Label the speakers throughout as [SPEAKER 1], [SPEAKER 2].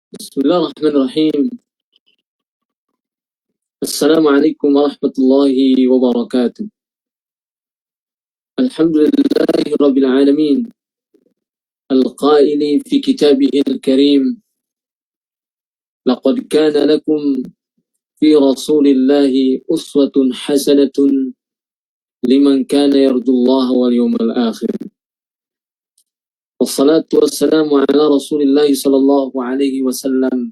[SPEAKER 1] Bismillahirrahmanirrahim. Assalamualaikum warahmatullahi wabarakatuh. Alhamdulillahi rabbil alamin. Al-qaili fi kitabihil karim. Laqad kana lakum fi rasulillahi uswatun hasanatun liman kana yarjullaha wal yawmal akhir. Wassalatu wassalamu ala rasulillahi sallallahu alaihi wasallam.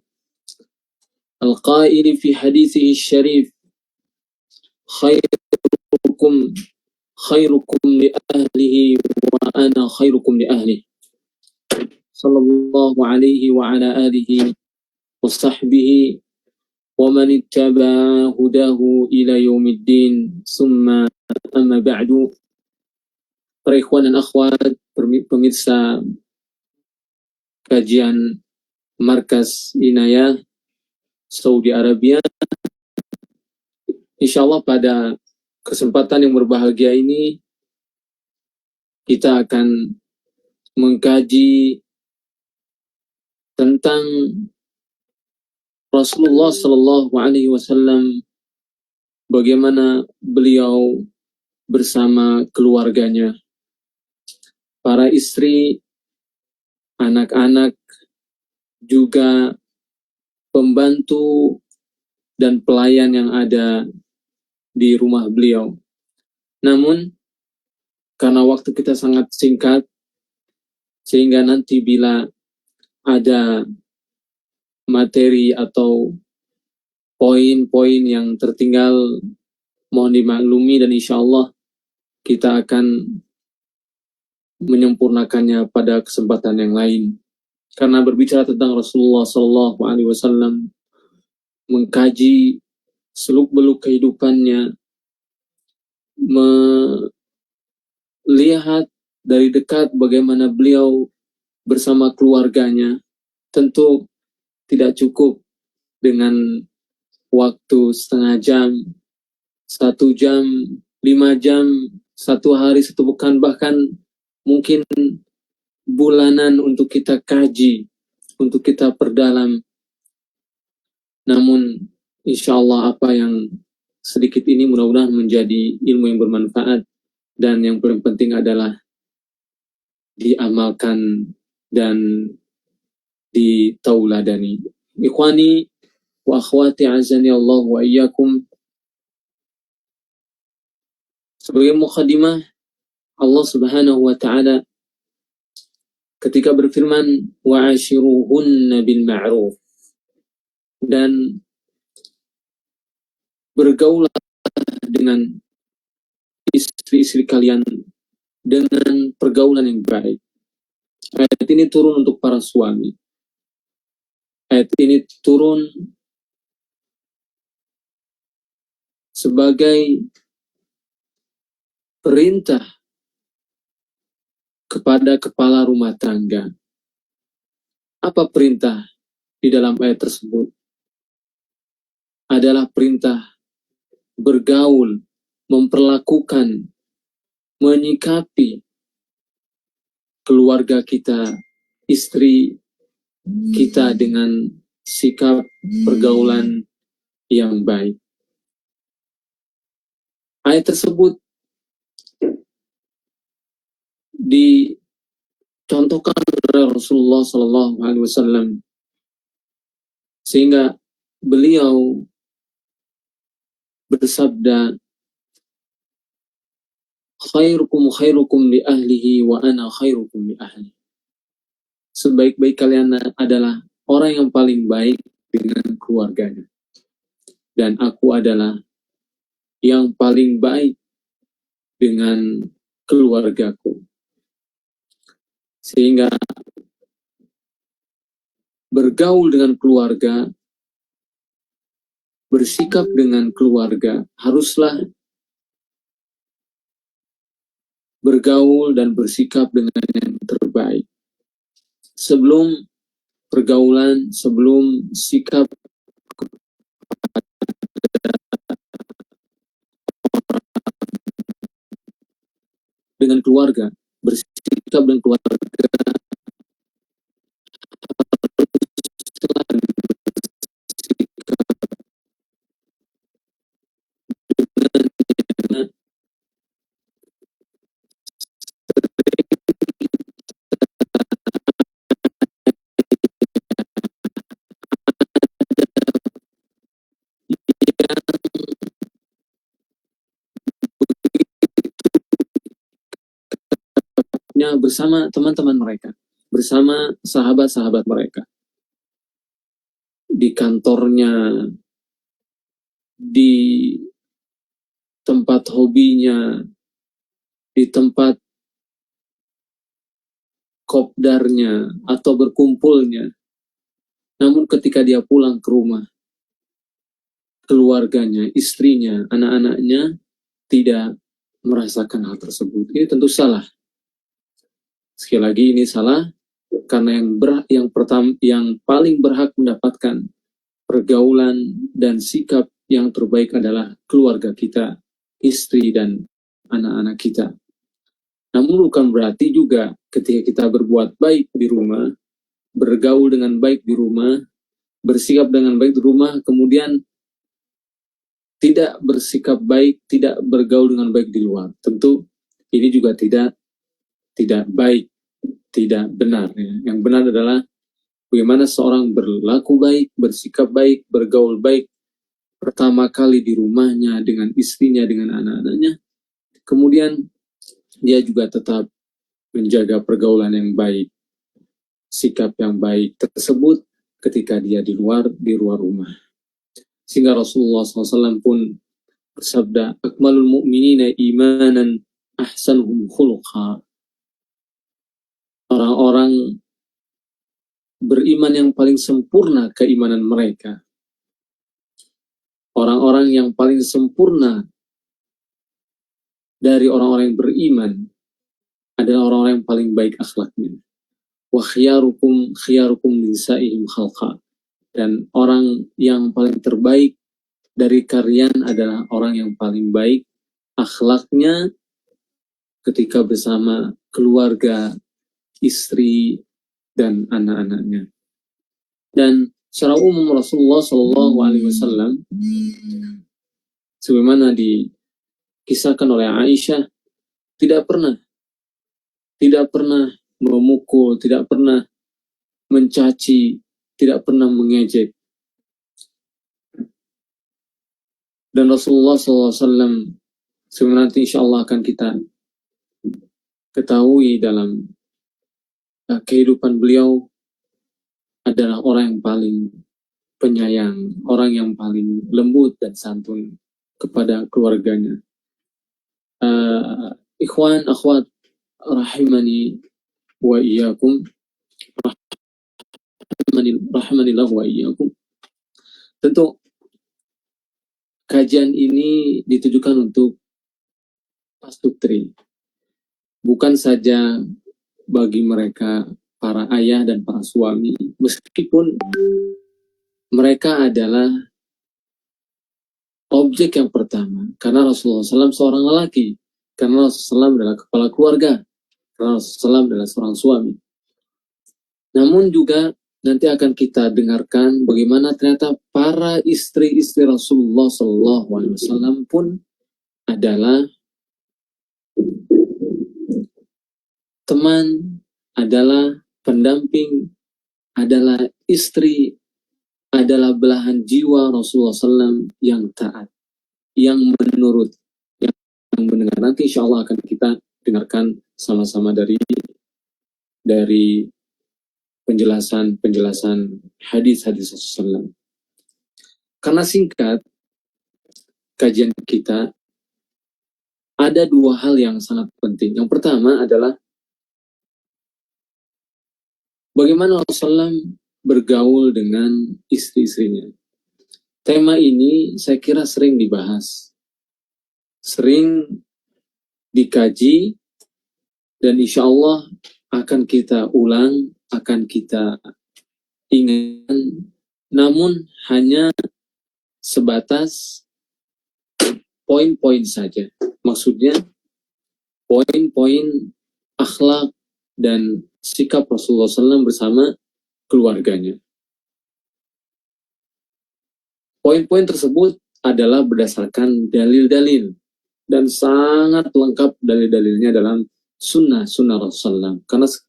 [SPEAKER 1] Al-qaili fi hadithihi syarif. Khairukum li ahlihi wa ana khairukum li ahli. Sallallahu alaihi wa ala alihi wa sahbihi wa man ittaba hudahu ila yaumiddin. Summa amma ba'du. Para ikhwan dan akhwat, pemirsa kajian Markas Inayah Saudi Arabia, insyaallah pada kesempatan yang berbahagia ini kita akan mengkaji tentang Rasulullah Sallallahu Alaihi Wasallam, bagaimana beliau bersama keluarganya, para istri, anak-anak, juga pembantu dan pelayan yang ada di rumah beliau. Namun, karena waktu kita sangat singkat, sehingga nanti bila ada materi atau poin-poin yang tertinggal, mohon dimaklumi, dan insya Allah kita akan menyempurnakannya pada kesempatan yang lain. Karena berbicara tentang Rasulullah Sallallahu Alaihi Wasallam, mengkaji seluk-beluk kehidupannya, melihat dari dekat bagaimana beliau bersama keluarganya, tentu tidak cukup dengan waktu setengah jam, 1 jam, 5 jam, 1 hari, 1 pekan, bahkan mungkin bulanan untuk kita kaji, untuk kita perdalam. Namun insya Allah apa yang sedikit ini mudah-mudahan menjadi ilmu yang bermanfaat, dan yang paling penting adalah diamalkan dan ditauladani. Ikhwani wa akhwati azani Allah wa iyyakum. Sebagai muqaddimah, Allah Subhanahu wa taala ketika berfirman wa ashiruhunna bil ma'ruf, dan bergaulah dengan istri-istri kalian dengan pergaulan yang baik. Ayat ini turun untuk para suami. Ayat ini turun sebagai perintah kepada kepala rumah tangga. Apa perintah di dalam ayat tersebut? Adalah perintah bergaul, memperlakukan, menyikapi keluarga kita, istri kita dengan sikap pergaulan yang baik. Ayat tersebut dicontohkan oleh Rasulullah Sallallahu Alaihi Wasallam, sehingga beliau bersabda, khairukum li ahlihi wa ana khairukum li ahli. Sebaik-baik kalian adalah orang yang paling baik dengan keluarganya, dan aku adalah yang paling baik dengan keluargaku. Sehingga bergaul dengan keluarga, bersikap dengan keluarga, haruslah bergaul dan bersikap dengan yang terbaik. Sebelum pergaulan, sebelum sikap dengan keluarga, bersikap dengan keluarga hidupnya bersama teman-teman mereka, bersama sahabat-sahabat mereka, di kantornya, di tempat hobinya, di tempat kopdarnya atau berkumpulnya. Namun ketika dia pulang ke rumah, keluarganya, istrinya, anak-anaknya tidak merasakan hal tersebut. Ini tentu salah. Sekali lagi ini salah karena yang paling berhak mendapatkan pergaulan dan sikap yang terbaik adalah keluarga kita, istri dan anak-anak kita. Namun bukan berarti juga ketika kita berbuat baik di rumah, bergaul dengan baik di rumah, bersikap dengan baik di rumah, kemudian tidak bersikap baik, tidak bergaul dengan baik di luar. Tentu ini juga tidak baik, tidak benar. Ya. Yang benar adalah bagaimana seorang berlaku baik, bersikap baik, bergaul baik pertama kali di rumahnya dengan istrinya, dengan anak-anaknya. Kemudian dia juga tetap menjaga pergaulan yang baik, sikap yang baik tersebut ketika dia di luar rumah. Sehingga Rasulullah SAW pun bersabda, akmalul mu'minina imanan ahsanuhum khuluqa. Orang-orang beriman yang paling sempurna keimanan mereka. Orang-orang yang paling sempurna dari orang-orang yang beriman adalah orang-orang yang paling baik akhlaknya. Wa khiyarukum lisaihim khalqa. Dan orang yang paling terbaik dari kalian adalah orang yang paling baik akhlaknya ketika bersama keluarga, istri, dan anak-anaknya. Dan secara umum Rasulullah SAW, sebagaimana dikisahkan oleh Aisyah, tidak pernah memukul, tidak pernah mencaci, tidak pernah mengejek. Dan Rasulullah SAW sebenarnya nanti insya Allah akan kita ketahui dalam kehidupan beliau adalah orang yang paling penyayang, orang yang paling lembut dan santun kepada keluarganya. Ikhwan, akhwat, rahimani wa iyyakum, rahimanillah wa iyyakum. Tentu kajian ini ditujukan untuk pasutri, bukan saja bagi mereka para ayah dan para suami, meskipun mereka adalah objek yang pertama, karena Rasulullah SAW seorang lelaki, karena Rasulullah SAW adalah kepala keluarga, karena Rasulullah SAW adalah seorang suami. Namun juga nanti akan kita dengarkan bagaimana ternyata para istri-istri Rasulullah SAW pun adalah teman, adalah pendamping, adalah istri, adalah belahan jiwa Rasulullah SAW yang taat, yang menurut, yang mendengar. Nanti insya Allah akan kita dengarkan sama-sama dari penjelasan hadis-hadis Rasulullah. Karena singkat kajian kita, ada dua hal yang sangat penting. Yang pertama adalah bagaimana Rasulullah bergaul dengan istri-istrinya. Tema ini saya kira sering dibahas, sering dikaji, dan insya Allah akan kita ulang, akan kita ingat, namun hanya sebatas poin-poin saja. Maksudnya poin-poin akhlak dan sikap Rasulullah SAW bersama keluarganya. Poin-poin tersebut adalah berdasarkan dalil-dalil, dan sangat lengkap dalil-dalilnya dalam sunnah Rasulullah.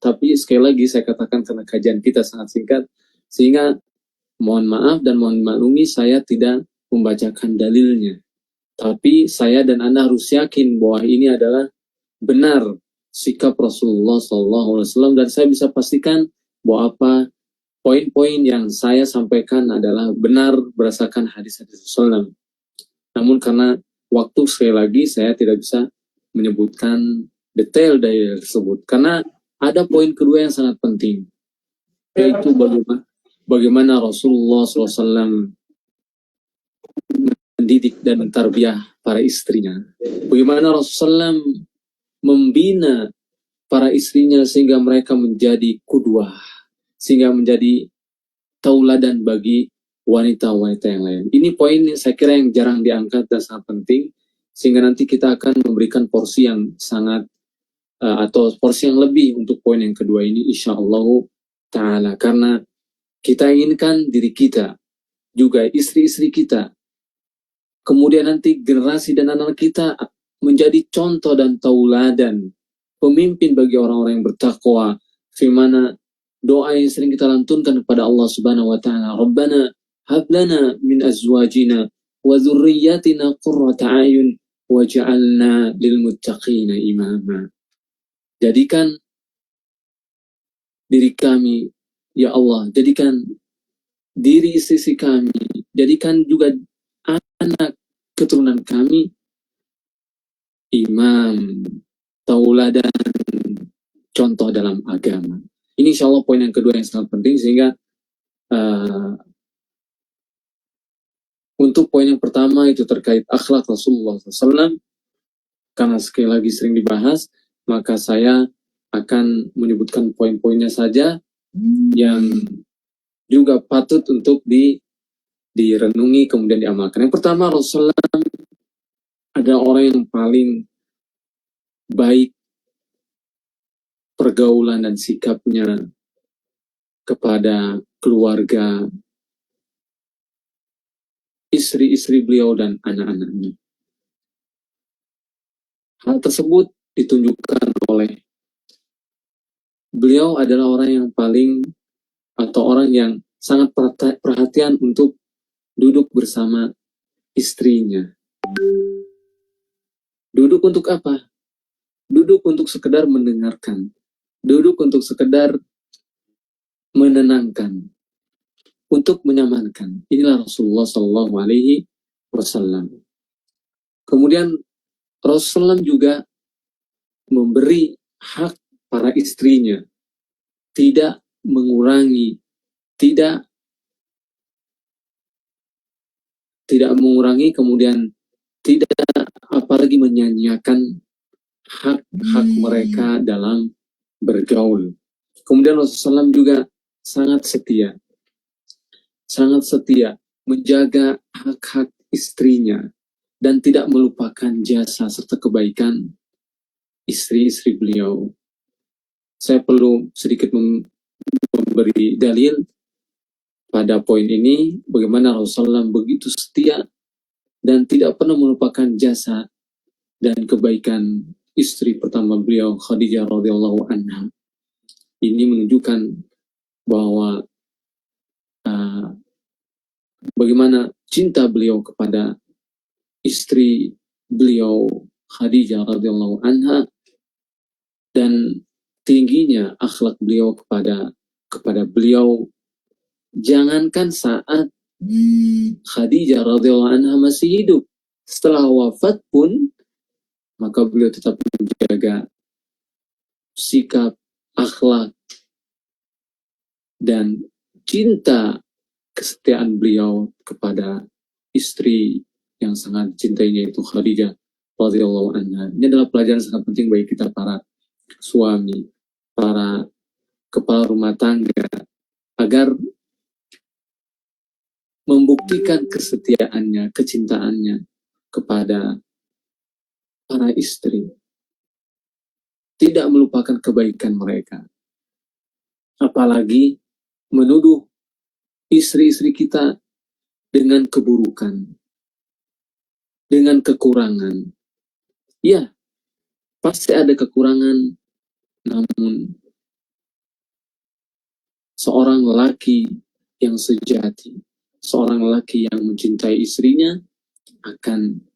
[SPEAKER 1] Tapi sekali lagi saya katakan karena kajian kita sangat singkat, sehingga mohon maaf dan mohon maklumi saya tidak membacakan dalilnya. Tapi saya dan Anda harus yakin bahwa ini adalah benar sikap Rasulullah SAW, dan saya bisa pastikan bahwa apa poin-poin yang saya sampaikan adalah benar berdasarkan hadis-hadis Rasulullah. Namun karena waktu, sekali lagi saya tidak bisa menyebutkan detail dari tersebut karena ada poin kedua yang sangat penting, yaitu bagaimana Rasulullah SAW mendidik dan mentarbiyah para istrinya. Bagaimana Rasulullah membina para istrinya sehingga mereka menjadi qudwah, sehingga menjadi tauladan bagi wanita-wanita yang lain. Ini poin saya kira yang jarang diangkat dan sangat penting, sehingga nanti kita akan memberikan porsi yang sangat atau porsi yang lebih untuk poin yang kedua ini, insyaallah ta'ala. Karena kita inginkan diri kita, juga istri-istri kita, kemudian nanti generasi dan anak kita menjadi contoh dan tauladan, pemimpin bagi orang-orang yang bertakwa, firmana doa yang sering kita lantunkan kepada Allah Subhanahu wa taala, Rabbana hab lana min azwajina wa dzurriyyatina qurrata a'yun waj'alna lil muttaqina imama. Jadikan diri kami, ya Allah, jadikan diri istri kami, jadikan juga anak keturunan kami imam, tauladan, contoh dalam agama. Ini insya Allah poin yang kedua yang sangat penting, sehingga untuk poin yang pertama itu terkait akhlak Rasulullah SAW, karena sekali lagi sering dibahas, maka saya akan menyebutkan poin-poinnya saja yang juga patut untuk direnungi kemudian diamalkan. Yang pertama, Rasulullah adalah orang yang paling baik pergaulan dan sikapnya kepada keluarga, istri-istri beliau dan anak-anaknya. Hal tersebut ditunjukkan oleh beliau adalah orang yang paling, atau orang yang sangat perhatian untuk duduk bersama istrinya. Duduk untuk apa? Duduk untuk sekedar mendengarkan. Duduk untuk sekedar menenangkan. Untuk menyamankan. Inilah Rasulullah SAW. Kemudian Rasulullah juga memberi hak para istrinya, tidak mengurangi, tidak mengurangi, kemudian tidak apalagi menyanyiakan hak-hak mereka dalam bergaul. Kemudian Rasulullah juga sangat setia menjaga hak-hak istrinya dan tidak melupakan jasa serta kebaikan istri-istri beliau. Saya perlu sedikit memberi dalil pada poin ini, bagaimana Rasulullah begitu setia dan tidak pernah melupakan jasa dan kebaikan istri pertama beliau, Khadijah radhiyallahu anha. Ini menunjukkan bahwa bagaimana cinta beliau kepada istri beliau, Khadijah radhiyallahu anha, dan tingginya akhlak beliau kepada beliau. Jangankan saat Khadijah radhiyallahu anha masih hidup, setelah wafat pun maka beliau tetap menjaga sikap, akhlak, dan cinta kesetiaan beliau kepada istri yang sangat cintainya, itu Khadijah radhiyallahu anha. Ini adalah pelajaran sangat penting bagi kita para suami, para kepala rumah tangga, agar membuktikan kesetiaannya, kecintaannya kepada para istri, tidak melupakan kebaikan mereka, apalagi menuduh istri-istri kita dengan keburukan, dengan kekurangan. Ya, pasti ada kekurangan, namun seorang lelaki yang sejati, seorang lelaki yang mencintai istrinya akan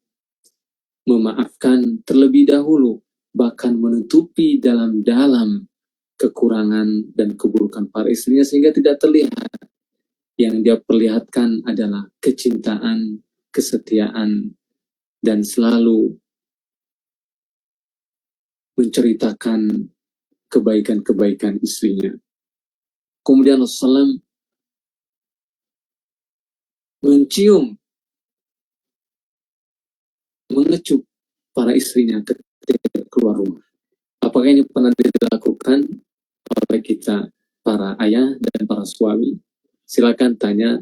[SPEAKER 1] memaafkan terlebih dahulu bahkan menutupi dalam-dalam kekurangan dan keburukan para istrinya sehingga tidak terlihat. Yang dia perlihatkan adalah kecintaan, kesetiaan, dan selalu menceritakan kebaikan-kebaikan istrinya. Kemudian Rasulullah SAW mencium, mengecup para istrinya ketika keluar rumah. Apakah ini pernah dilakukan oleh kita, para ayah dan para suami? Silakan tanya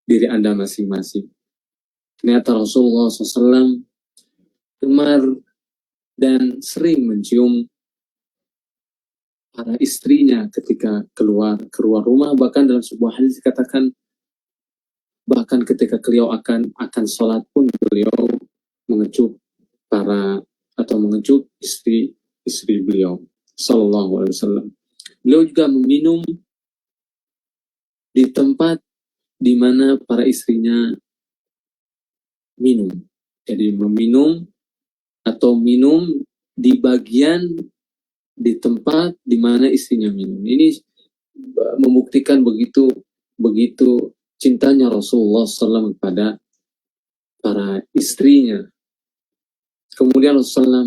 [SPEAKER 1] diri Anda masing-masing. Ternyata Rasulullah SAW gemar dan sering mencium para istrinya ketika keluar rumah. Bahkan dalam sebuah hadis dikatakan, bahkan ketika beliau akan sholat pun beliau mengecup istri beliau sallallahu alaihi wasallam. Beliau juga meminum di tempat di mana para istrinya minum. Jadi meminum atau minum di bagian di tempat di mana istrinya minum. Ini membuktikan begitu cintanya Rasulullah SAW kepada para istrinya. Kemudian Rasulullah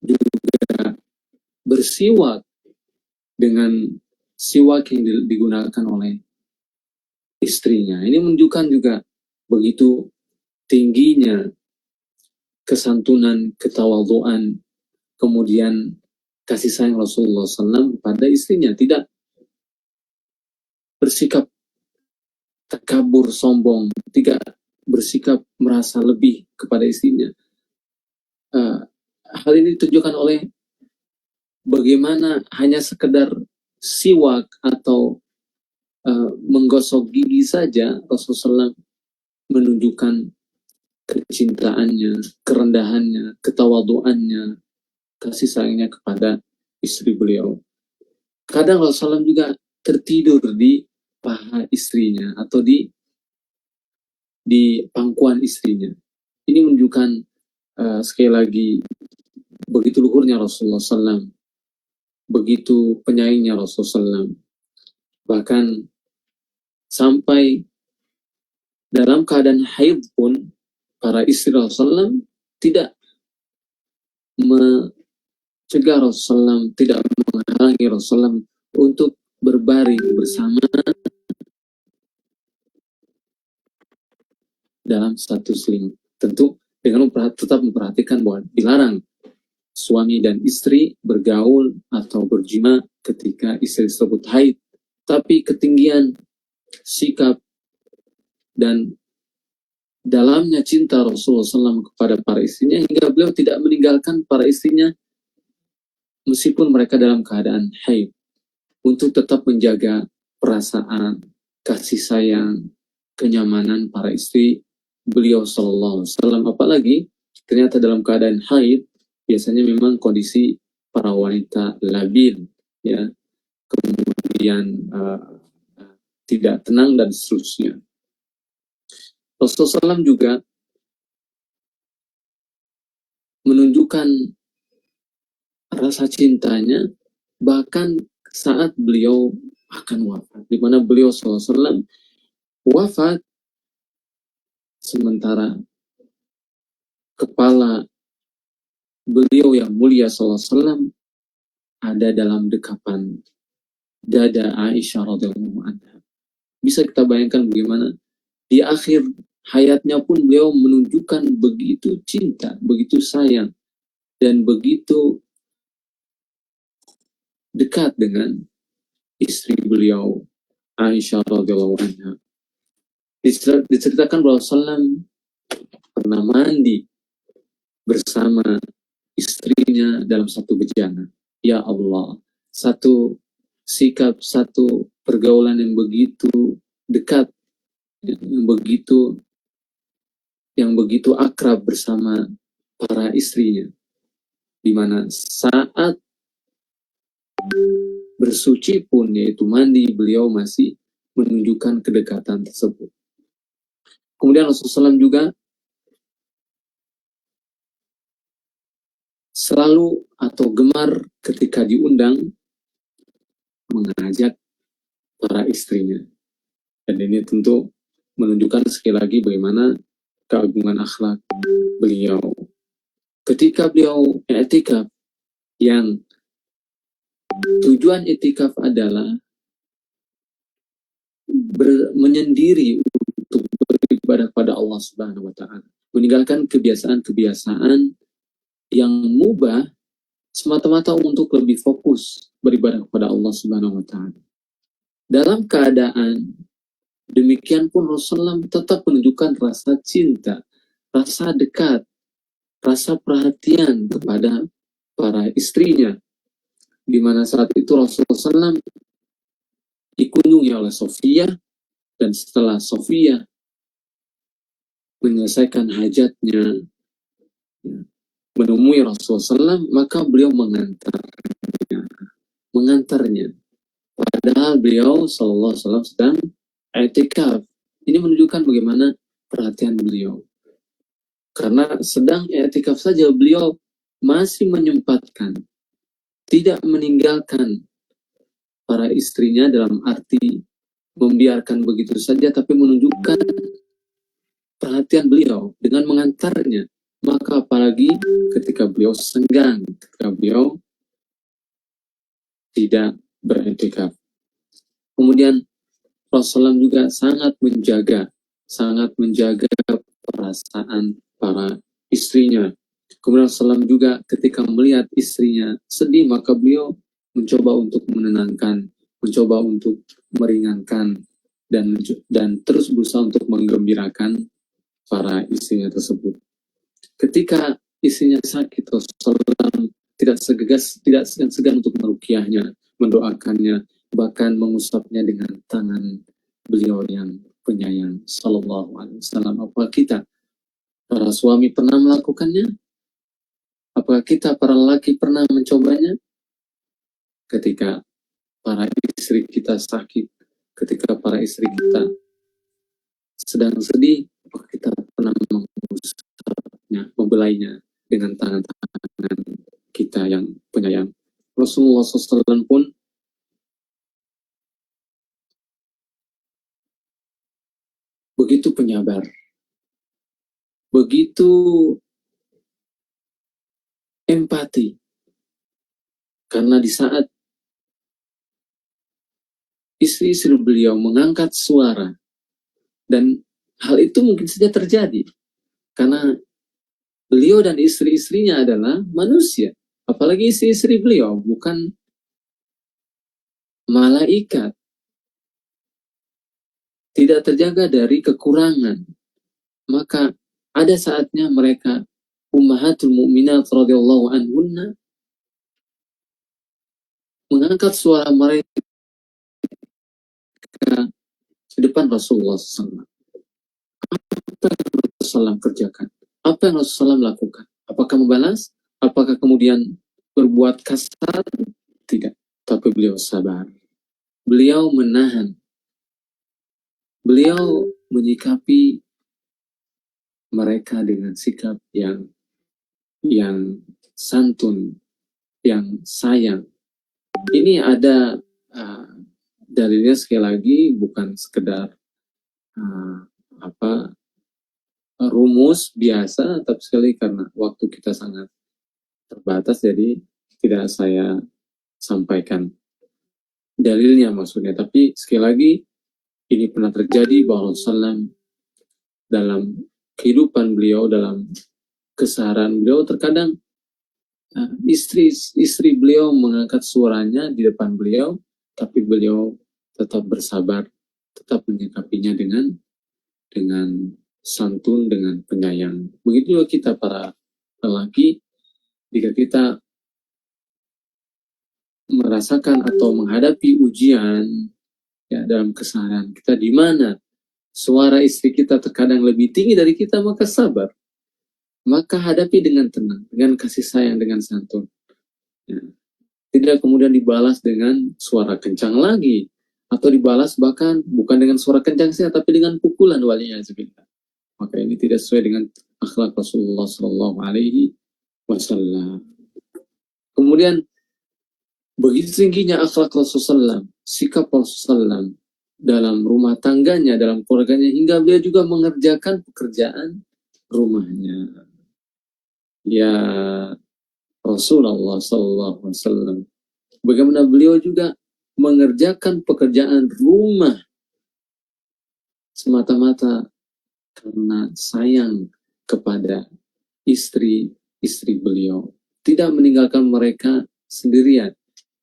[SPEAKER 1] juga bersiwak dengan siwak yang digunakan oleh istrinya. Ini menunjukkan juga begitu tingginya kesantunan, ketawaduan, kemudian kasih sayang Rasulullah SAW pada istrinya. Tidak bersikap takabur, sombong, tidak bersikap merasa lebih kepada istrinya. Hal ini ditunjukkan oleh bagaimana hanya sekedar siwak atau menggosok gigi saja Rasulullah SAW menunjukkan kecintaannya, kerendahannya, ketawaduannya, kasih sayangnya kepada istri beliau. Kadang Rasulullah SAW juga tertidur di paha istrinya atau di pangkuan istrinya. Ini menunjukkan sekali lagi begitu luhurnya Rasulullah SAW, begitu penyayangnya Rasulullah SAW. Bahkan sampai dalam keadaan haid pun para istri Rasulullah SAW tidak mencegah Rasulullah SAW, tidak menghalangi Rasulullah SAW untuk berbaring bersama dalam satu selimut. Tentu dengan tetap memperhatikan bahwa dilarang suami dan istri bergaul atau berjima ketika istri tersebut haid. Tapi ketinggian sikap dan dalamnya cinta Rasulullah SAW kepada para istrinya hingga beliau tidak meninggalkan para istrinya meskipun mereka dalam keadaan haid, untuk tetap menjaga perasaan, kasih sayang, kenyamanan para istri beliau sallallahu alaihi wasallam. Apalagi ternyata dalam keadaan haid biasanya memang kondisi para wanita labil, ya, kemudian tidak tenang dan seterusnya. Rasulullah SAW juga menunjukkan rasa cintanya bahkan saat beliau akan wafat, di mana beliau SAW wafat sementara kepala beliau yang mulia SAW ada dalam dekapan dada Aisyah radhiyallahu anha. Bisa kita bayangkan bagaimana di akhir hayatnya pun beliau menunjukkan begitu cinta, begitu sayang, dan begitu dekat dengan istri beliau Aisyah radhiyallahu anha. Diceritakan bahwa Rasulullah pernah mandi bersama istrinya dalam satu bejana. Ya Allah, satu sikap, satu pergaulan yang begitu dekat, yang begitu akrab bersama para istrinya, di mana saat bersuci pun, yaitu mandi, beliau masih menunjukkan kedekatan tersebut. Kemudian Rasulullah SAW juga selalu atau gemar ketika diundang mengajak para istrinya. Dan ini tentu menunjukkan sekali lagi bagaimana keagungan akhlak beliau. Ketika beliau i'tikaf, yang tujuan i'tikaf adalah menyendiri untuk beribadah pada Allah Subhanahu wa taala, meninggalkan kebiasaan-kebiasaan yang mubah semata-mata untuk lebih fokus beribadah kepada Allah Subhanahu wa taala. Dalam keadaan demikian pun Rasulullah tetap menunjukkan rasa cinta, rasa dekat, rasa perhatian kepada para istrinya, di mana saat itu Rasulullah SAW dikunjungi oleh Sofia, dan setelah Sofia menyelesaikan hajatnya, menemui Rasulullah SAW, maka beliau mengantarnya. Padahal beliau Sallallahu Alaihi Wasallam sedang i'tikaf. Ini menunjukkan bagaimana perhatian beliau. Karena sedang i'tikaf saja beliau masih menyempatkan, tidak meninggalkan para istrinya dalam arti membiarkan begitu saja, tapi menunjukkan perhatian beliau dengan mengantarnya. Maka apalagi ketika beliau senggang, ketika beliau tidak beriktikaf. Kemudian Rasulullah juga sangat menjaga perasaan para istrinya. Kemudian Rasulullah juga ketika melihat istrinya sedih, maka beliau mencoba untuk menenangkan, mencoba untuk meringankan, dan terus berusaha untuk menggembirakan para istrinya tersebut. Ketika istrinya sakit, Rasulullah tidak segan untuk meruqyahnya, mendoakannya, bahkan mengusapnya dengan tangan beliau yang penyayang Sallallahu Alaihi Wasallam. Apakah kita para suami pernah melakukannya? Apakah kita para lelaki pernah mencobanya? Ketika para istri kita sakit, ketika para istri kita sedang sedih, apakah kita pernah mengusapnya, membelainya dengan tangan-tangan kita yang penyayang? Rasulullah SAW pun begitu penyabar, begitu empati, karena di saat istri-istri beliau mengangkat suara, dan hal itu mungkin saja terjadi karena beliau dan istri-istrinya adalah manusia, apalagi istri-istri beliau bukan malaikat, tidak terjaga dari kekurangan. Maka ada saatnya mereka ummahatul mu'minat radhiyallahu anhunna mengangkat suara mereka di depan Rasulullah SAW. Apa yang Rasulullah kerjakan? Apa yang Rasulullah lakukan? Apakah membalas? Apakah kemudian berbuat kasar? Tidak. Tapi beliau sabar. Beliau menahan. Beliau menyikapi mereka dengan sikap yang santun, yang sayang. Ini ada dalilnya sekali lagi, bukan sekedar rumus biasa, tapi sekali karena waktu kita sangat terbatas, jadi tidak saya sampaikan dalilnya maksudnya. Tapi sekali lagi, ini pernah terjadi bahwa Rasulullah dalam kehidupan beliau, dalam keseharian beliau, terkadang istri beliau mengangkat suaranya di depan beliau, tapi beliau tetap bersabar, tetap menyikapinya dengan santun, dengan penyayang. Begitu juga kita para lelaki, jika kita merasakan atau menghadapi ujian ya dalam keseharian kita, di mana suara istri kita terkadang lebih tinggi dari kita, maka sabar, maka hadapi dengan tenang, dengan kasih sayang, dengan santun. Ya. Tidak kemudian dibalas dengan suara kencang lagi, atau dibalas bahkan bukan dengan suara kencang saja, tapi dengan pukulan, waliyahzubillah. Maka ini tidak sesuai dengan akhlak Rasulullah SAW. Kemudian begitu tingginya akhlak Rasulullah, sikap Rasulullah dalam rumah tangganya, dalam keluarganya, hingga beliau juga mengerjakan pekerjaan rumahnya. Ya Rasulullah SAW, bagaimana beliau juga mengerjakan pekerjaan rumah semata-mata karena sayang kepada istri beliau, tidak meninggalkan mereka sendirian,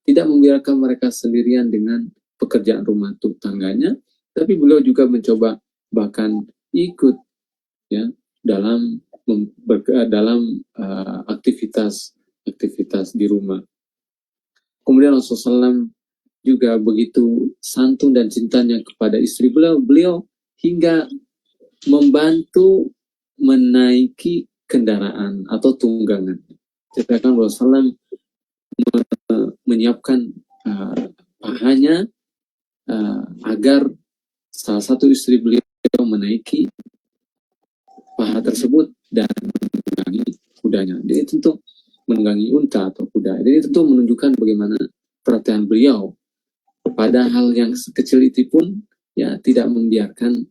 [SPEAKER 1] tidak membiarkan mereka sendirian dengan pekerjaan rumah tangganya, tapi beliau juga mencoba bahkan ikut ya dalam aktivitas di rumah. Kemudian Rasulullah SAW juga begitu santun dan cintanya kepada istri beliau hingga membantu menaiki kendaraan atau tunggangan. Ceritakan Rasulullah menyiapkan pahanya agar salah satu istri beliau menaiki paha tersebut dan menunggangi kudanya. Jadi tentu menunggangi unta atau kuda. Jadi tentu menunjukkan bagaimana perhatian beliau pada hal yang sekecil itu pun ya tidak membiarkan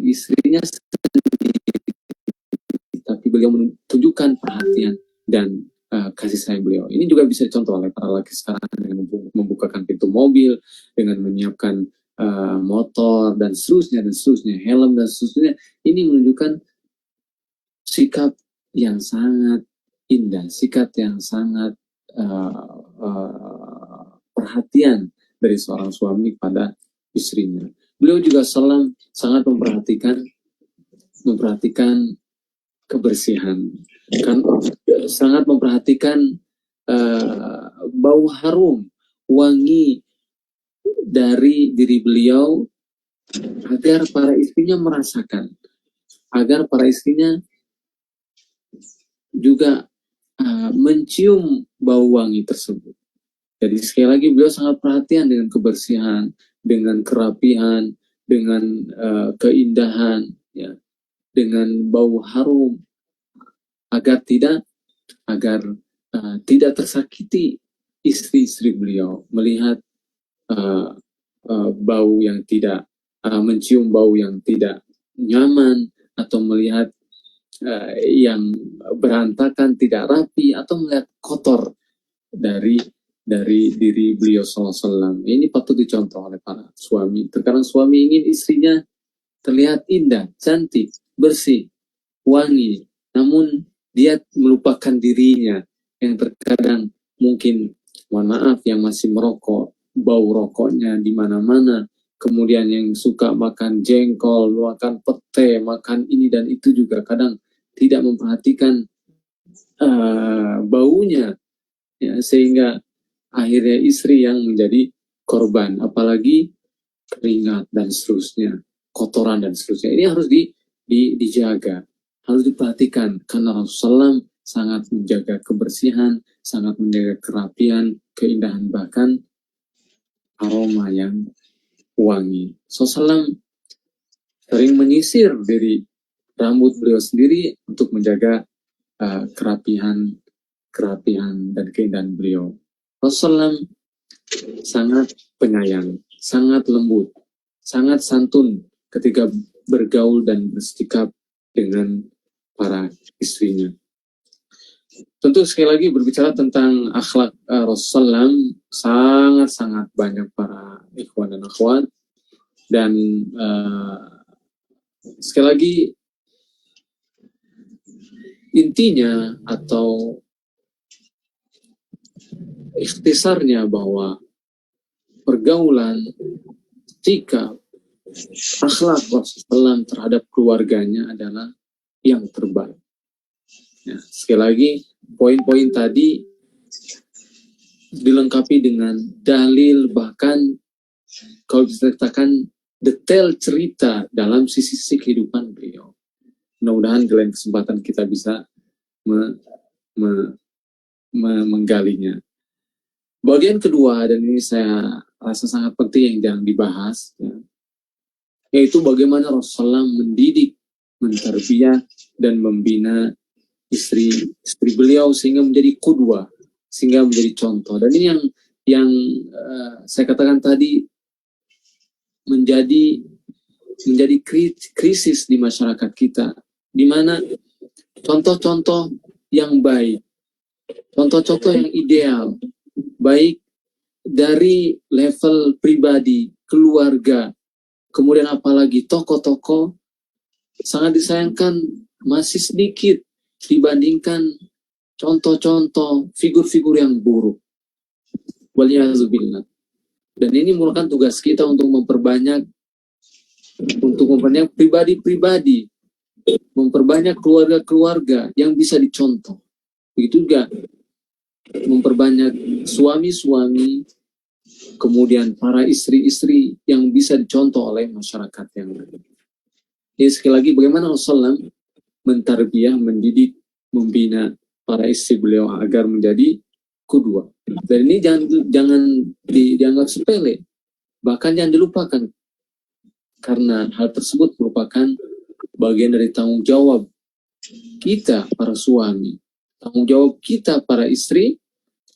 [SPEAKER 1] istrinya sendiri, tapi beliau menunjukkan perhatian dan kasih sayang beliau. Ini juga bisa dicontoh oleh para laki sekarang dengan membukakan pintu mobil, dengan menyiapkan motor dan seterusnya, helm dan seterusnya. Ini menunjukkan sikap yang sangat indah, sikap yang sangat perhatian dari seorang suami pada istrinya. Beliau juga sangat memperhatikan kebersihan, kan sangat memperhatikan bau harum, wangi dari diri beliau agar para istrinya merasakan, agar para istrinya juga mencium bau wangi tersebut. Jadi sekali lagi beliau sangat perhatian dengan kebersihan, dengan kerapihan, dengan keindahan, ya, dengan bau harum, agar tidak tersakiti istri-istri beliau melihat bau yang tidak mencium bau yang tidak nyaman, atau melihat yang berantakan, tidak rapi, atau melihat kotor dari diri beliau SAW. Ini patut dicontoh oleh para suami. Terkadang suami ingin istrinya terlihat indah, cantik, bersih, wangi, namun dia melupakan dirinya yang terkadang mungkin, mohon maaf, yang masih merokok, bau rokoknya di mana-mana, kemudian yang suka makan jengkol, makan pete, makan ini dan itu juga kadang tidak memperhatikan baunya, ya, sehingga akhirnya istri yang menjadi korban, apalagi keringat dan seterusnya, kotoran dan seterusnya. Ini harus dijaga, harus diperhatikan, karena Rasulullah sangat menjaga kebersihan, sangat menjaga kerapian, keindahan, bahkan aroma yang wangi. Rasulullah sering menyisir dari rambut beliau sendiri untuk menjaga kerapihan dan keindahan beliau. Rasulullah sangat penyayang, sangat lembut, sangat santun ketika bergaul dan bersikap dengan para istrinya. Tentu sekali lagi berbicara tentang akhlak Rasulullah, sangat banyak para ikhwan dan akhwat, dan sekali lagi intinya atau ikhtisarnya bahwa pergaulan, sikap, akhlak Rasulullah terhadap keluarganya adalah yang terbaik. Ya, sekali lagi, poin-poin tadi dilengkapi dengan dalil, bahkan kalau bisa dikatakan detail cerita dalam sisi kehidupan beliau. Mudah-mudahan di lain kesempatan kita bisa menggalinya. Bagian kedua, dan ini saya rasa sangat penting yang dibahas, ya, yaitu bagaimana Rasulullah mendidik, mentarbiyah, dan membina istri beliau sehingga menjadi qudwah, sehingga menjadi contoh. Dan ini yang saya katakan tadi menjadi krisis di masyarakat kita, di mana contoh-contoh yang baik, contoh-contoh yang ideal, baik dari level pribadi, keluarga, kemudian apalagi tokoh-tokoh, sangat disayangkan masih sedikit dibandingkan contoh-contoh figur-figur yang buruk. Waliyazubillah. Dan ini merupakan tugas kita untuk memperbanyak pribadi-pribadi, memperbanyak keluarga-keluarga yang bisa dicontoh. Begitu juga memperbanyak suami-suami, kemudian para istri-istri yang bisa dicontoh oleh masyarakat yang lain. Jadi sekali lagi, bagaimana Rasulullah mentarbiyah, mendidik, membina para istri beliau agar menjadi kedua. Dan ini jangan dianggap sepele, bahkan jangan dilupakan, karena hal tersebut merupakan bagian dari tanggung jawab kita para suami, tanggung jawab kita para istri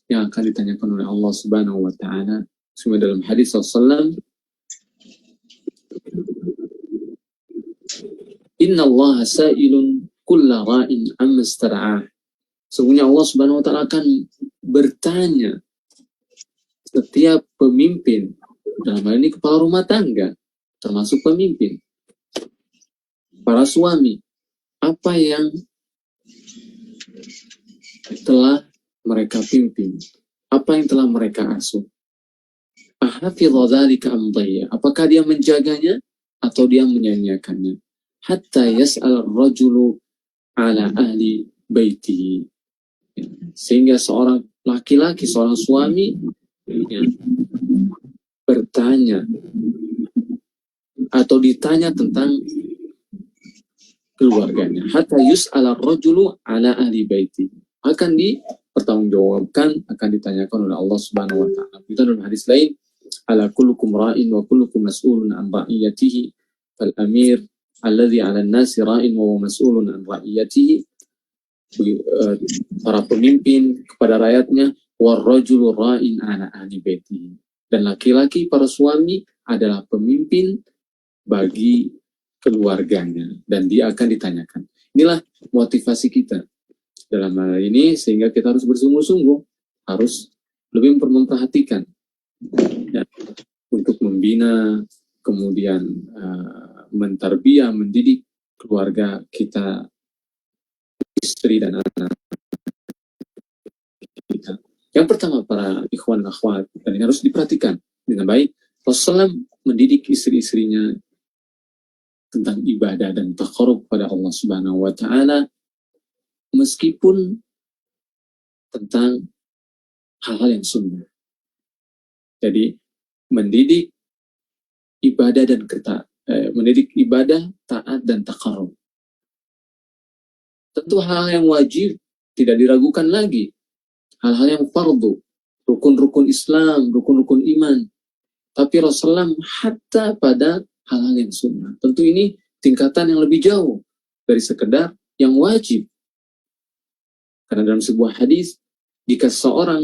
[SPEAKER 1] yang akan ditanyakan oleh Allah Subhanahu wa taala. Semua dalam hadis Rasulullah, Inna Allah sa'ilun kulla ra'in amma istara'ah. Sesungguhnya Allah Subhanahu wa taala akan bertanya setiap pemimpin, dalam hal ini kepala rumah tangga, termasuk pemimpin, para suami, apa yang telah mereka pimpin, apa yang telah mereka asuh. Ahafidha dzalika am dhayya? Apakah dia menjaganya atau dia menyanyiakannya? Hatta yas'al ar-rajulu ala ahli baitihi. Sehingga seorang laki-laki, seorang suami bertanya atau ditanya tentang keluarganya. Hatta yus'ala ar-rajulu ala ahli baiti. Akan dipertanggungjawabkan, akan ditanyakan oleh Allah Subhanahu wa taala. Kita dalam hadis lain, ala kullukum ra'in wa kullukum mas'ulun an ra'iyatihi fal amir alladhi 'ala an-nasi ra'in wa huwa mas'ulun an ra'iyatihi. Para pemimpin kepada rakyatnya, warrajulu ra'in ala ahli baitihi. Dan laki-laki, para suami, adalah pemimpin bagi keluarganya, dan dia akan ditanyakan. Inilah motivasi kita dalam hal ini, sehingga kita harus bersungguh-sungguh, harus lebih memperhatikan ya, untuk membina, kemudian mentarbiyah, mendidik keluarga kita, istri dan anak kita. Yang pertama, para ikhwan dan akhwat, dan ini harus diperhatikan dengan baik, Rasulullah mendidik istri-istrinya tentang ibadah dan taqarrub pada Allah Subhanahu wa taala, meskipun tentang hal-hal yang sunnah. Jadi mendidik ibadah dan mendidik ibadah, taat dan taqarrub. Tentu hal yang wajib tidak diragukan lagi. Hal-hal yang fardu, rukun-rukun Islam, rukun-rukun iman. Tapi Rasulullah hatta pada hal-hal yang sunnah. Tentu ini tingkatan yang lebih jauh dari sekedar yang wajib. Karena dalam sebuah hadis, jika seorang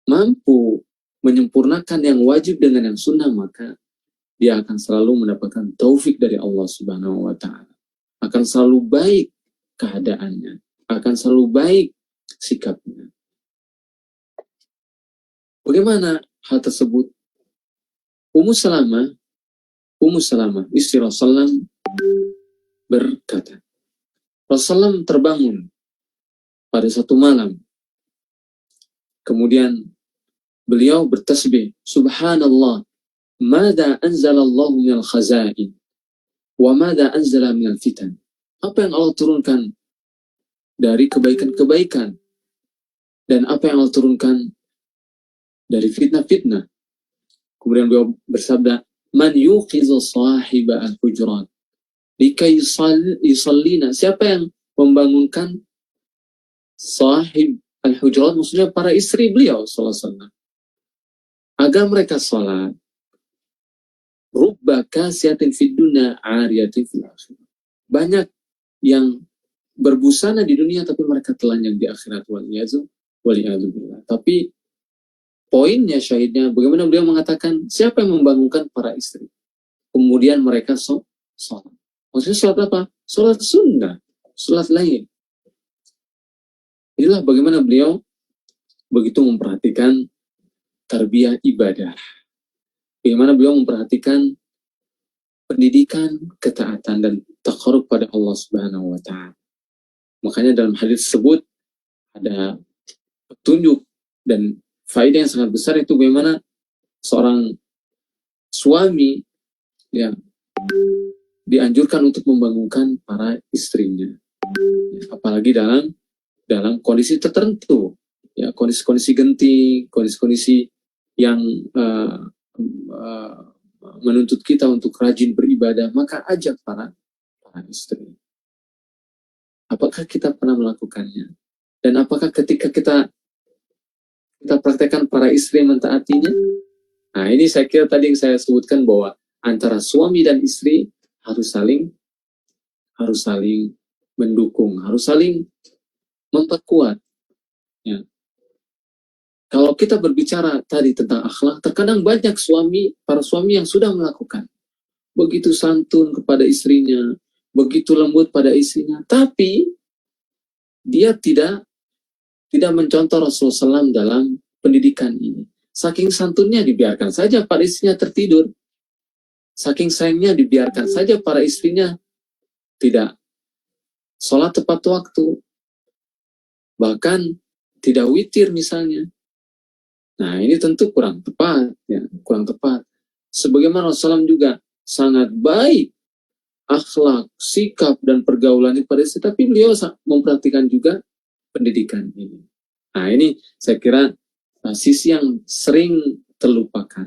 [SPEAKER 1] mampu menyempurnakan yang wajib dengan yang sunnah, maka dia akan selalu mendapatkan taufik dari Allah Subhanahu wa taala. Akan selalu baik keadaannya, akan selalu baik sikapnya. Bagaimana hal tersebut? Ummu Salamah, istri Rasulullah, berkata, Rasulullah terbangun pada satu malam. Kemudian beliau bertasbih, Subhanallah, mada anzalallahu minal khazain, wa mada anzala minal fitan. Apa yang Allah turunkan dari kebaikan-kebaikan, dan apa yang Allah turunkan dari fitnah-fitnah. Kemudian beliau bersabda, Man yuqizu sahiba al-hujurat likai yusallina. Siapa yang membangunkan sahib al-hujurat, maksudnya para istri beliau sallallahu alaihi wasallam, agar mereka salat. Rubba kasiyatin fid dunya ariyatin fil akhirah. Banyak yang berbusana di dunia tapi mereka telanjang di akhirat, wal Waliyadzubillah. Tapi poinnya, syahidnya, bagaimana beliau mengatakan, siapa yang membangunkan para istri? Kemudian mereka sholat. Maksudnya sholat apa? Sholat sunnah, sholat lain. Inilah bagaimana beliau begitu memperhatikan tarbiyah ibadah. Bagaimana beliau memperhatikan pendidikan, ketaatan, dan taqarrub pada Allah Subhanahu wa Ta'ala. Makanya dalam hadis tersebut ada petunjuk dan faedah yang sangat besar, itu bagaimana seorang suami ya dianjurkan untuk membangunkan para istrinya, apalagi dalam kondisi tertentu, ya, kondisi-kondisi genting, kondisi-kondisi yang menuntut kita untuk rajin beribadah, maka ajak para istri. Apakah kita pernah melakukannya? Dan apakah ketika kita praktekkan para istri mentaatinya? Nah, ini saya kira tadi yang saya sebutkan, bahwa antara suami dan istri harus saling mendukung, harus saling memperkuat. Ya. Kalau kita berbicara tadi tentang akhlak, terkadang banyak para suami yang sudah melakukan. Begitu santun kepada istrinya, begitu lembut pada istrinya, tapi dia tidak mencontoh Rasulullah SAW dalam pendidikan ini. Saking santunnya dibiarkan saja para istrinya tertidur. Saking sayangnya dibiarkan saja para istrinya tidak sholat tepat waktu. Bahkan tidak witir misalnya. Nah, ini tentu kurang tepat, ya, kurang tepat. Sebagaimana Rasulullah juga sangat baik akhlak, sikap, dan pergaulannya pada istri, tapi beliau memperhatikan juga pendidikan ini. Nah, ini saya kira sisi yang sering terlupakan.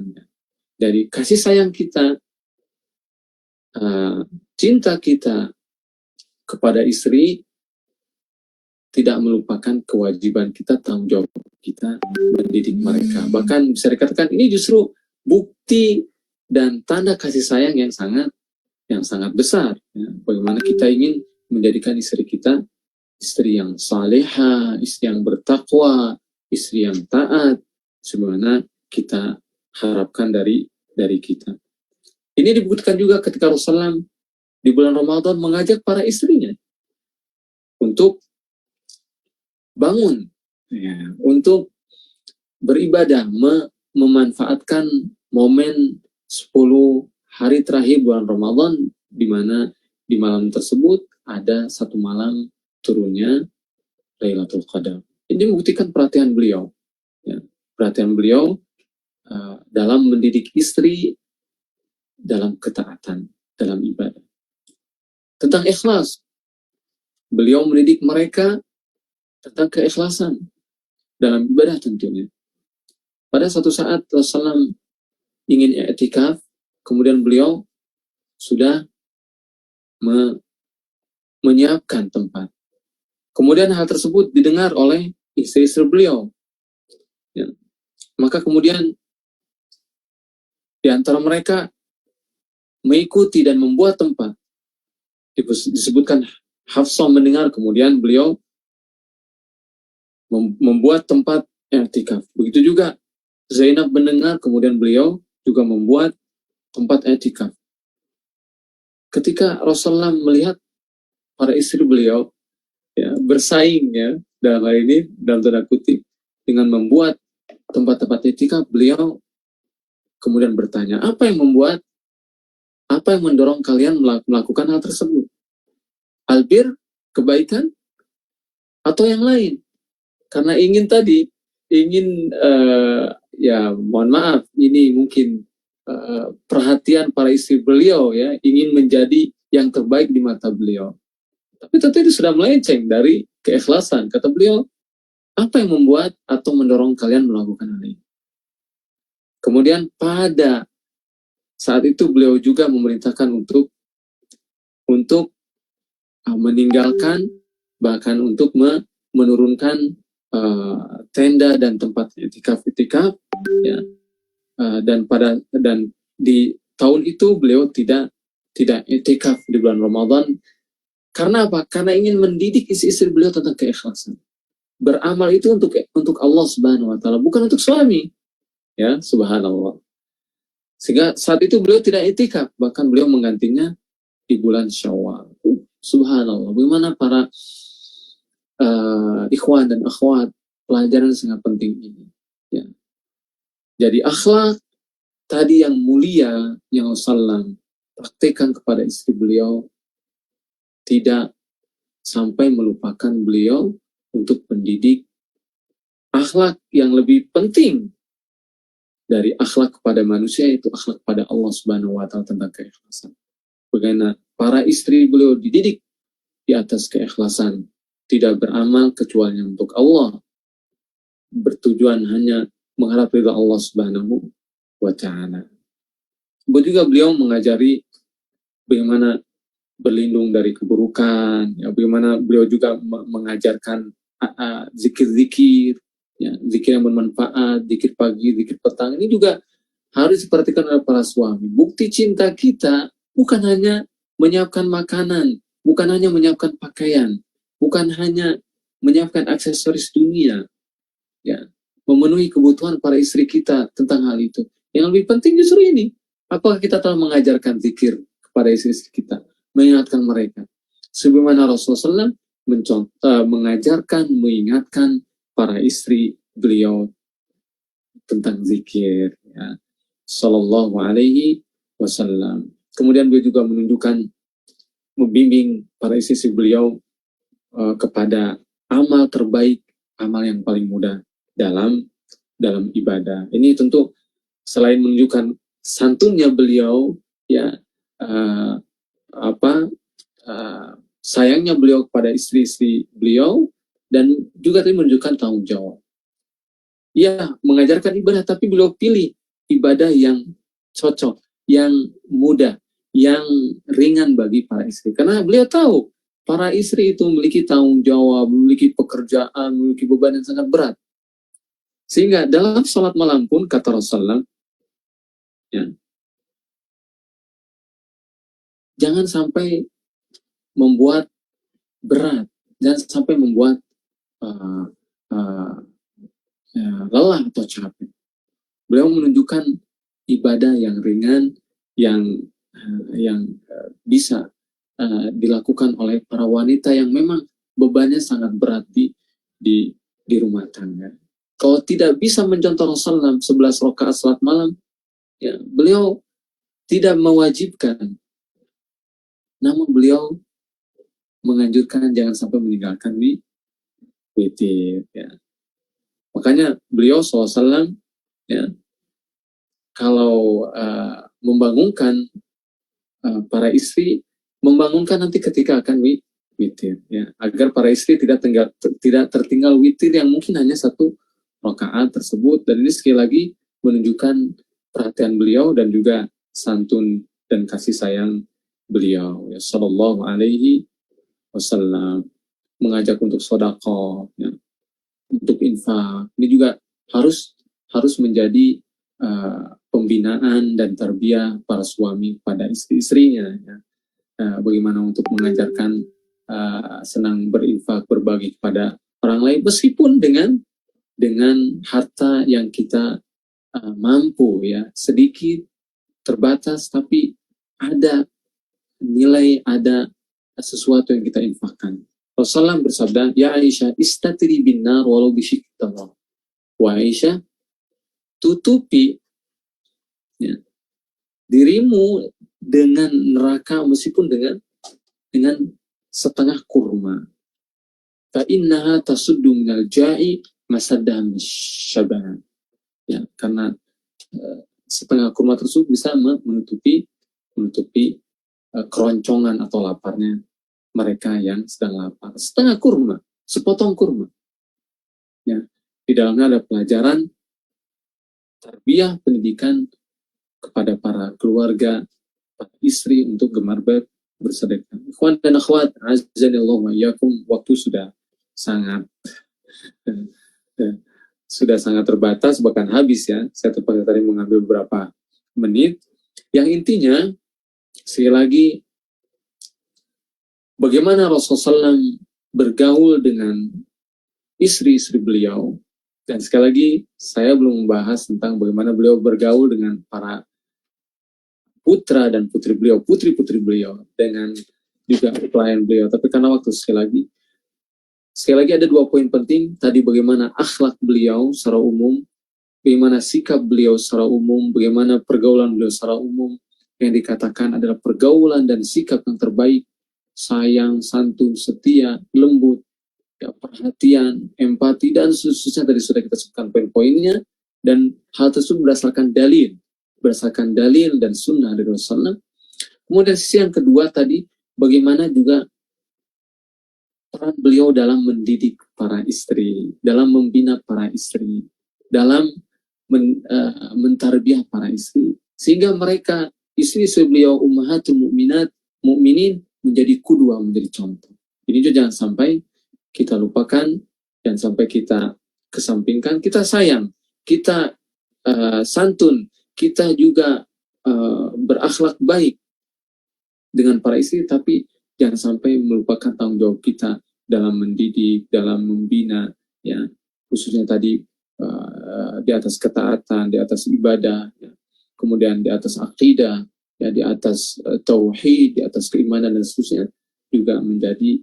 [SPEAKER 1] Dari kasih sayang kita, cinta kita kepada istri, tidak melupakan kewajiban kita, tanggung jawab kita mendidik mereka. Bahkan bisa dikatakan ini justru bukti dan tanda kasih sayang yang sangat besar. Ya. Bagaimana kita ingin menjadikan istri kita istri yang salehah, istri yang bertakwa, istri yang taat, sebagaimana kita harapkan dari kita. Ini dibuktikan juga ketika Rasulullah di bulan Ramadan mengajak para istrinya untuk bangun, ya, untuk beribadah, memanfaatkan momen 10 hari terakhir bulan Ramadan, di mana di malam tersebut ada satu malam turunnya Lailatul Qadar. Ini membuktikan perhatian beliau, ya, perhatian beliau dalam mendidik istri dalam ketaatan, dalam ibadah. Tentang ikhlas, beliau mendidik mereka tentang keikhlasan dalam ibadah tentunya. Pada suatu saat Rasulullah ingin i'tikaf, kemudian beliau sudah menyiapkan tempat. Kemudian hal tersebut didengar oleh istri-istri beliau. Ya. Maka kemudian di antara mereka mengikuti dan membuat tempat. Disebutkan Hafsah mendengar, kemudian beliau membuat tempat i'tikaf. Begitu juga Zainab mendengar, kemudian beliau juga membuat tempat i'tikaf. Ketika Rasulullah melihat para istri beliau, ya, bersaing, ya, dalam hal ini dalam tanda kutip dengan membuat tempat-tempat i'tikaf, beliau kemudian bertanya, apa yang mendorong kalian melakukan hal tersebut? Albir, kebaikan, atau yang lain? Karena ingin ya mohon maaf, ini mungkin perhatian para istri beliau, ya, ingin menjadi yang terbaik di mata beliau. Tapi tentu itu sudah melenceng dari keikhlasan. Kata beliau, apa yang membuat atau mendorong kalian melakukan hal ini? Kemudian pada saat itu beliau juga memerintahkan untuk meninggalkan, bahkan untuk menurunkan tenda dan tempat i'tikaf, ya. Dan di tahun itu beliau tidak i'tikaf di bulan Ramadan. Karena apa? Karena ingin mendidik istri-istri beliau tentang keikhlasan. beramal itu untuk Allah Subhanahu wa taala, bukan untuk suami. Ya, subhanallah. Sehingga saat itu beliau tidak itikaf, bahkan beliau menggantinya di bulan Syawal. Subhanallah, bagaimana para ikhwan dan akhwat, pelajaran sangat penting ini. Ya. Jadi akhlak tadi yang mulia yang Rasulullah praktekkan kepada istri beliau, tidak sampai melupakan beliau untuk mendidik akhlak yang lebih penting dari akhlak kepada manusia, itu akhlak kepada Allah Subhanahu wa taala tentang keikhlasan. Bagaimana para istri beliau dididik di atas keikhlasan, tidak beramal kecuali untuk Allah, bertujuan hanya mengharap ridha Allah Subhanahu wa taala. Juga beliau mengajari bagaimana berlindung dari keburukan, ya, bagaimana beliau juga mengajarkan zikir-zikir, ya, zikir yang bermanfaat, zikir pagi, zikir petang. Ini juga harus diperhatikan oleh para suami. Bukti cinta kita bukan hanya menyiapkan makanan, bukan hanya menyiapkan pakaian, bukan hanya menyiapkan aksesoris dunia, ya, memenuhi kebutuhan para istri kita tentang hal itu. Yang lebih penting justru ini, apakah kita telah mengajarkan zikir kepada istri-istri kita, mengingatkan mereka. Sebagaimana Rasulullah SAW mengajarkan, mengingatkan para istri beliau tentang zikir, ya. Sallallahu alaihi wasallam. Kemudian beliau juga menunjukkan, membimbing para istri beliau kepada amal terbaik, amal yang paling mudah dalam ibadah. Ini tentu selain menunjukkan santunnya beliau, ya, sayangnya beliau kepada istri-istri beliau, dan juga tadi menunjukkan tanggung jawab. Ya, mengajarkan ibadah, tapi beliau pilih ibadah yang cocok, yang mudah, yang ringan bagi para istri. Karena beliau tahu para istri itu memiliki tanggung jawab, memiliki pekerjaan, memiliki beban yang sangat berat. Sehingga dalam sholat malam pun, kata Rasulullah, ya, jangan sampai membuat berat, jangan sampai membuat lelah atau capek. Beliau menunjukkan ibadah yang ringan, yang bisa dilakukan oleh para wanita yang memang bebannya sangat berat di rumah tangga. Kalau tidak bisa mencontoh Rasulullah 11 rakaat salat malam, ya, beliau tidak mewajibkan, namun beliau menganjurkan jangan sampai meninggalkan witir, ya. Makanya beliau SAW, ya, kalau membangunkan para istri, membangunkan nanti ketika akan witir, ya, agar para istri tidak tertinggal witir yang mungkin hanya 1 rakaat tersebut. Dan ini sekali lagi menunjukkan perhatian beliau dan juga santun dan kasih sayang beliau, ya, sallallahu alaihi wasallam. Mengajak untuk sedekah, ya, untuk infak. Ini juga harus menjadi pembinaan dan tarbiyah para suami pada istri-istrinya, ya. Bagaimana untuk mengajarkan senang berinfak, berbagi kepada orang lain, meskipun dengan harta yang kita mampu, ya, sedikit, terbatas, tapi ada nilai, ada sesuatu yang kita infakkan. Rasulullah bersabda, ya Aisyah, istatiri binnar walau bisyik tamar. Wah Aisyah, tutupi, ya, dirimu dengan neraka meskipun dengan setengah kurma. Fa innaha tasuddu minal ja'i masaddah syabahan. Ya, karena setengah kurma tersebut bisa menutupi keroncongan atau laparnya mereka yang sedang lapar. Setengah kurma, sepotong kurma. Ya, di dalamnya ada pelajaran tarbiyah, pendidikan kepada para keluarga, para istri untuk gemar bersedekah. Ikhwan dan akhwat, azanillahu wa iyyakum, waktu sudah sangat terbatas, bahkan habis, ya. Saya terpaksa tadi mengambil beberapa menit. Yang intinya, sekali lagi, bagaimana Rasulullah SAW bergaul dengan istri-istri beliau. Dan sekali lagi, saya belum membahas tentang bagaimana beliau bergaul dengan para putra dan putri beliau, putri-putri beliau, dengan juga pelayan beliau. Tapi karena waktu, sekali lagi ada 2 poin penting. Tadi bagaimana akhlak beliau secara umum, bagaimana sikap beliau secara umum, bagaimana pergaulan beliau secara umum, yang dikatakan adalah pergaulan dan sikap yang terbaik, sayang, santun, setia, lembut, ya, perhatian, empati, dan seterusnya. Tadi sudah kita sebutkan poin-poinnya, dan hal tersebut berdasarkan dalil dan sunnah dari Rasulullah. Kemudian sisi yang kedua tadi, bagaimana juga peran beliau dalam mendidik para istri, dalam membina para istri, dalam mentarbiah para istri, sehingga mereka, istri-istri beliau, ummahatul mukminin, menjadi kudwa, menjadi contoh. Ini juga jangan sampai kita lupakan, jangan sampai kita kesampingkan. Kita sayang, kita santun, kita juga berakhlak baik dengan para istri, tapi jangan sampai melupakan tanggung jawab kita dalam mendidik, dalam membina, ya, khususnya tadi di atas ketaatan, di atas ibadah, ya, kemudian di atas akidah, ya, di atas tauhid, di atas keimanan dan seterusnya, juga menjadi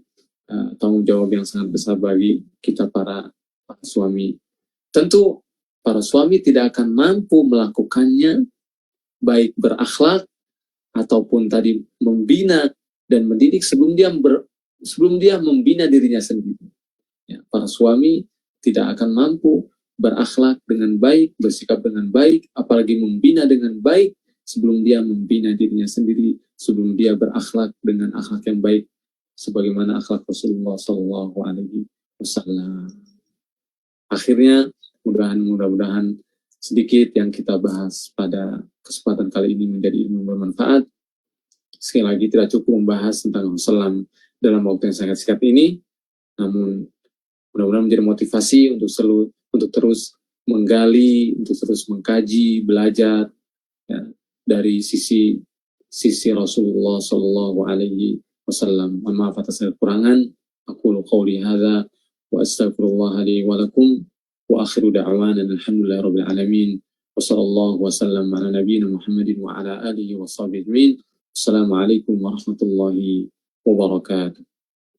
[SPEAKER 1] tanggung jawab yang sangat besar bagi kita para suami. Tentu para suami tidak akan mampu melakukannya, baik berakhlak ataupun tadi membina dan mendidik sebelum dia membina dirinya sendiri. Ya, para suami tidak akan mampu berakhlak dengan baik, bersikap dengan baik, apalagi membina dengan baik sebelum dia membina dirinya sendiri, sebelum dia berakhlak dengan akhlak yang baik sebagaimana akhlak Rasulullah SAW. Akhirnya, mudah-mudahan sedikit yang kita bahas pada kesempatan kali ini menjadi ilmu bermanfaat. Sekali lagi, tidak cukup membahas tentang Rasulullah dalam waktu yang sangat singkat ini, namun mudah-mudahan menjadi motivasi untuk terus menggali, untuk terus mengkaji, belajar, ya, dari sisi Rasulullah SAW. Mohon maaf atas kekurangan. Aqulu qawli hadza wa astaghfirullah li wa lakum wa akhiru da'wana alhamdulillahi rabbil alamin wa sallallahu wa sallam ala nabiyyina Muhammadin wa ala alihi wa sahbihi ajma'in. Assalamualaikum warahmatullahi wabarakatuh.